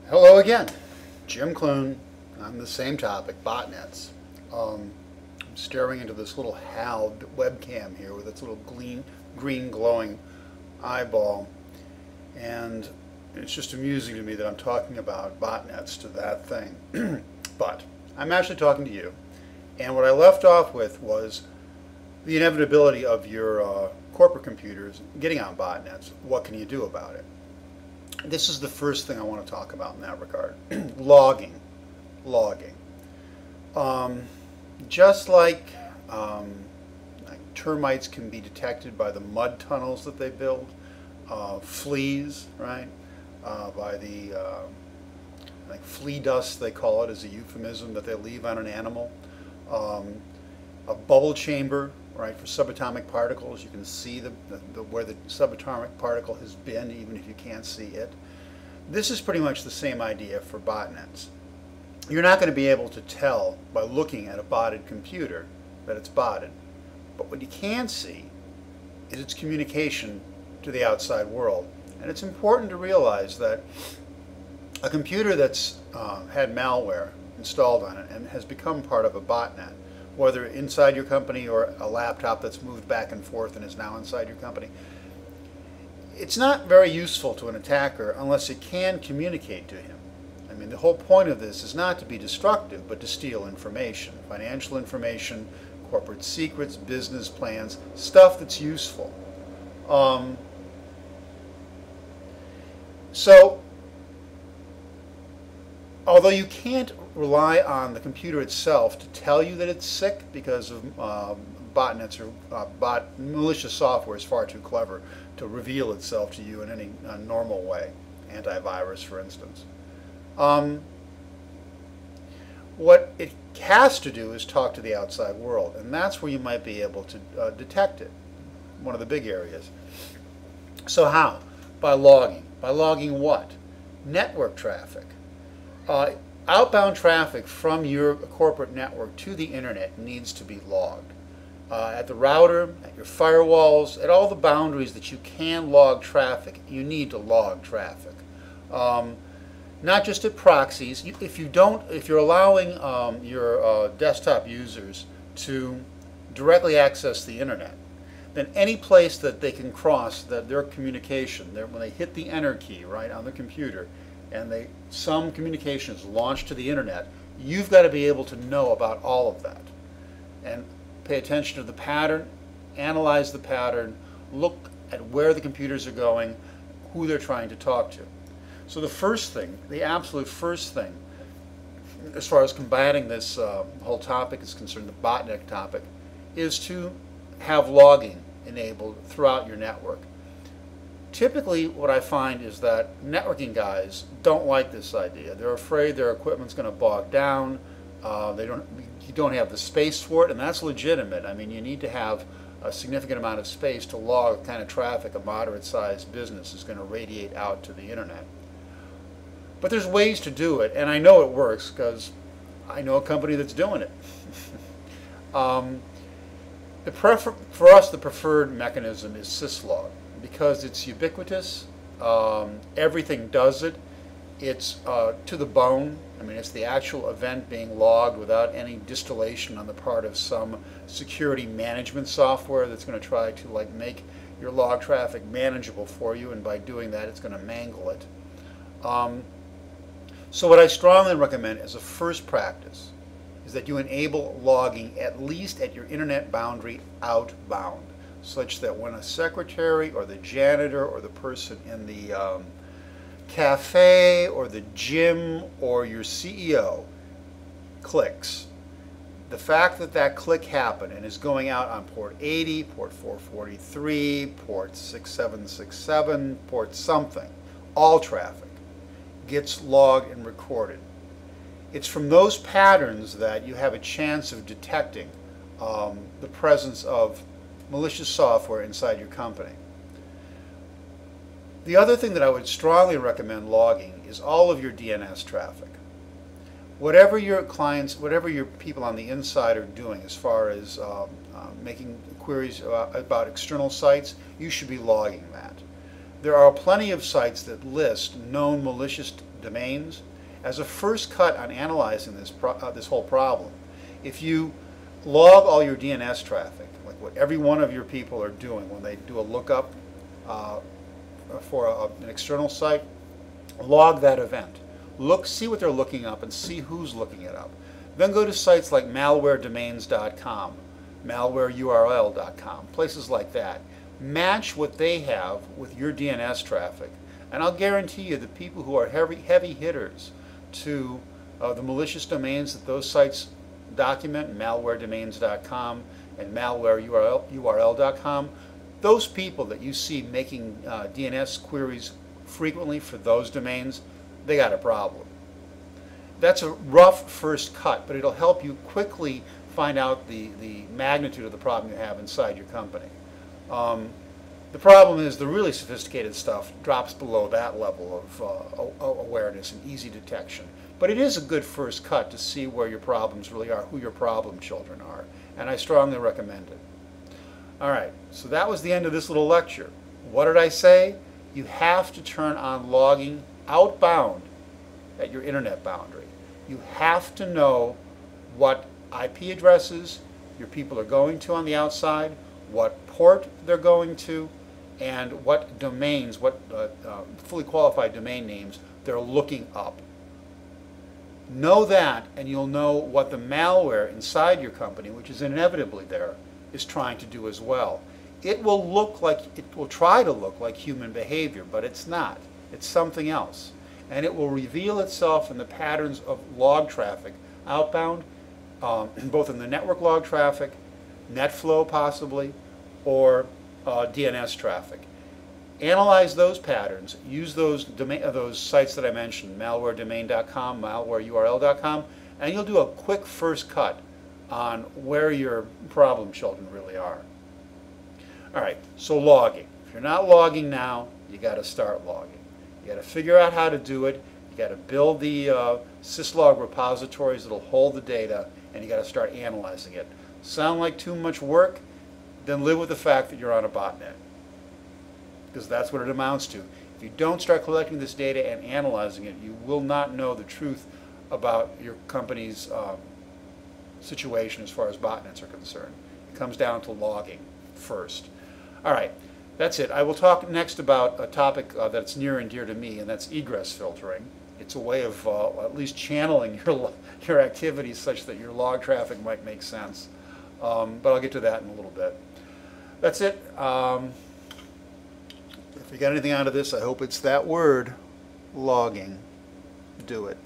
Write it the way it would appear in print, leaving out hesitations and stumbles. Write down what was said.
Hello again, Jim Clune on the same topic, botnets. I'm staring into this little HAL webcam here with its little green glowing eyeball, and it's just amusing to me that I'm talking about botnets to that thing. But I'm actually talking to you, and what I left off with was the inevitability of your corporate computers getting on botnets. What can you do about it? This is the first thing I want to talk about in that regard. Logging. Just like termites can be detected by the mud tunnels that they build, fleas, right? By the like flea dust, they call it, as a euphemism that they leave on an animal. A bubble chamber, right, for subatomic particles. You can see where the subatomic particle has been, even if you can't see it. This is pretty much the same idea for botnets. You're not going to be able to tell by looking at a botted computer that it's botted. But what you can see is its communication to the outside world. And it's important to realize that a computer that's had malware installed on it and has become part of a botnet, whether inside your company or a laptop that's moved back and forth and is now inside your company, it's not very useful to an attacker unless it can communicate to him. I mean, the whole point of this is not to be destructive, but to steal information, financial information, corporate secrets, business plans, stuff that's useful. So, although you can't rely on the computer itself to tell you that it's sick, because of botnets or malicious software is far too clever to reveal itself to you in any normal way, antivirus for instance. What it has to do is talk to the outside world, and that's where you might be able to detect it, one of the big areas. So how? By logging. By logging what? Network traffic. Outbound traffic from your corporate network to the internet needs to be logged. At the router, at your firewalls, at all the boundaries that you can log traffic, you need to log traffic. Not just at proxies. If you're allowing your desktop users to directly access the internet, then any place that they can cross their communication, when they hit the enter key right on the computer, and some communication is launched to the internet, you've got to be able to know about all of that and pay attention to the pattern, analyze the pattern, look at where the computers are going, who they're trying to talk to. So the first thing, the absolute first thing, as far as combating this whole topic is concerned, the botnet topic, is to have logging enabled throughout your network. Typically what I find is that networking guys don't like this idea. They're afraid their equipment's going to bog down. You don't have the space for it, and that's legitimate. I mean, you need to have a significant amount of space to log the kind of traffic a moderate-sized business is going to radiate out to the internet. But there's ways to do it, and I know it works because I know a company that's doing it. For us, the preferred mechanism is syslog, because it's ubiquitous. Everything does it. It's to the bone. I mean, it's the actual event being logged without any distillation on the part of some security management software that's going to try to make your log traffic manageable for you, and by doing that it's going to mangle it. So what I strongly recommend as a first practice is that you enable logging at least at your internet boundary outbound, such that when a secretary or the janitor or the person in the cafe or the gym or your CEO clicks, the fact that that click happened and is going out on port 80, port 443, port 6767, port something, all traffic gets logged and recorded. It's from those patterns that you have a chance of detecting the presence of malicious software inside your company. The other thing that I would strongly recommend logging is all of your DNS traffic. Whatever your clients, whatever your people on the inside are doing as far as making queries about external sites, you should be logging that. there are plenty of sites that list known malicious domains as a first cut on analyzing this whole problem. If you log all your DNS traffic, like what every one of your people are doing when they do a lookup for an external site, log that event. See what they're looking up and see who's looking it up. Then go to sites like malwaredomains.com, malwareurl.com, places like that. Match what they have with your DNS traffic, and I'll guarantee you the people who are heavy hitters to the malicious domains that those sites document, malwaredomains.com and malwareurl.com, those people that you see making DNS queries frequently for those domains, they got a problem. That's a rough first cut, but it'll help you quickly find out the magnitude of the problem you have inside your company. The problem is the really sophisticated stuff drops below that level of awareness and easy detection. But it is a good first cut to see where your problems really are, who your problem children are, and I strongly recommend it. All right, so that was the end of this little lecture. What did I say? You have to turn on logging outbound at your internet boundary. You have to know what IP addresses your people are going to on the outside, what port they're going to, and what domains, what fully qualified domain names they're looking up. Know that, and you'll know what the malware inside your company, which is inevitably there, is trying to do as well. It will try to look like human behavior, but it's not. It's something else. And it will reveal itself in the patterns of log traffic outbound, both in the network log traffic, NetFlow possibly, or DNS traffic. Analyze those patterns, use those sites that I mentioned, malwaredomain.com, malwareurl.com, and you'll do a quick first cut on where your problem children really are. All right, so logging. If you're not logging now, you got to start logging. You got to figure out how to do it. You got to build the syslog repositories that'll hold the data, and you got to start analyzing it. Sound like too much work? Then live with the fact that you're on a botnet, because that's what it amounts to. If you don't start collecting this data and analyzing it, you will not know the truth about your company's situation as far as botnets are concerned. It comes down to logging first. All right, that's it. I will talk next about a topic that's near and dear to me, and that's egress filtering. It's a way of at least channeling your activities such that your log traffic might make sense. But I'll get to that in a little bit. That's it. If you got anything out of this, I hope it's that word, logging. Do it.